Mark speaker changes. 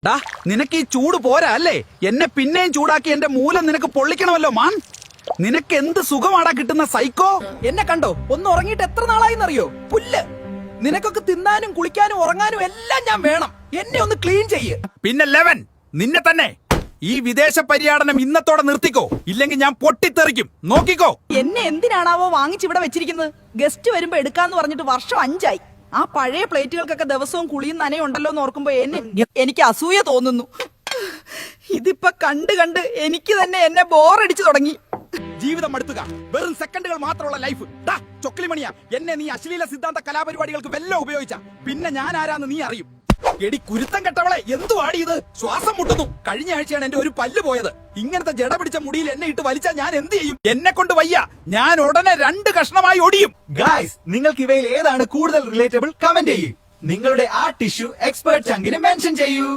Speaker 1: ഡാ നിനക്ക് ഈ ചൂട് പോരാ അല്ലേ? എന്നെ പിന്നെയും ചൂടാക്കി എന്റെ മൂലം നിനക്ക് പൊള്ളിക്കണമല്ലോ മാൻ. നിനക്ക് എന്ത് സുഖമാടാ കിട്ടുന്ന സൈക്കോ.
Speaker 2: എന്നെ കണ്ടോ? ഒന്ന് ഉറങ്ങിയിട്ട് എത്ര നാളായിന്നറിയോ? പുല്ല്. നിനക്കൊക്കെ തിന്നാനും കുളിക്കാനും ഉറങ്ങാനും എല്ലാം ഞാൻ വേണം. എന്നെ ഒന്ന് ക്ലീൻ ചെയ്യ്.
Speaker 1: പിന്നെ ലെവൻ നിന്നെ തന്നെ. ഈ വിദേശ പര്യടനം ഇന്നത്തോടെ നിർത്തിക്കോ, ഇല്ലെങ്കിൽ ഞാൻ പൊട്ടിത്തെറിക്കും. നോക്കിക്കോ.
Speaker 2: എന്നെ എന്തിനാണാവോ വാങ്ങിച്ചിവിടെ വെച്ചിരിക്കുന്നത്? ഗസ്റ്റ് വരുമ്പോ എടുക്കാന്ന് പറഞ്ഞിട്ട് വർഷം 5 ആയി. ആ പഴയ പ്ലേറ്റുകൾക്കൊക്കെ ദിവസവും കുളിയും നനയുണ്ടല്ലോ എന്ന് ഓർക്കുമ്പോ എനിക്ക് അസൂയ തോന്നുന്നു. ഇതിപ്പോ കണ്ട് കണ്ട് എനിക്ക് തന്നെ എന്നെ ബോറടിച്ചു തുടങ്ങി.
Speaker 1: ജീവിതം അടുത്തുക. വെറും സെക്കൻഡുകൾ മാത്രമുള്ള ലൈഫ്. ചൊക്കിലിമണിയാ, എന്നെ നീ അശ്ലീല സിദ്ധാന്ത കലാപരിപാടികൾക്ക് വല്ലതും ഉപയോഗിച്ച പിന്നെ ഞാൻ ആരാന്ന് നീ അറിയും. എടി കുരുത്തം കെട്ടവളെ, എന്തുവാടി ഇത്? ശ്വാസം മുട്ടുന്നു. കഴിഞ്ഞ ആഴ്ചയാണ് എന്റെ ഒരു പല്ല് പോയത്. ഇങ്ങനത്തെ ജട പിടിച്ച മുടിയിൽ എന്നെ ഇട്ട് വലിച്ചാൽ ഞാൻ എന്ത് ചെയ്യും? എന്നെ കൊണ്ട് വയ്യ. ഞാൻ ഉടനെ 2 കഷ്ണമായി ഒടിയും.
Speaker 3: ഗായ്സ്, നിങ്ങൾക്ക് ഇവയിൽ ഏതാണ് കൂടുതൽ റിലേറ്റബിൾ? കമന്റ് ചെയ്യൂ. നിങ്ങളുടെ ആ ടിഷ്യൂ എക്സ്പേർട്ട് ചങ്കിന് മെൻഷൻ ചെയ്യൂ.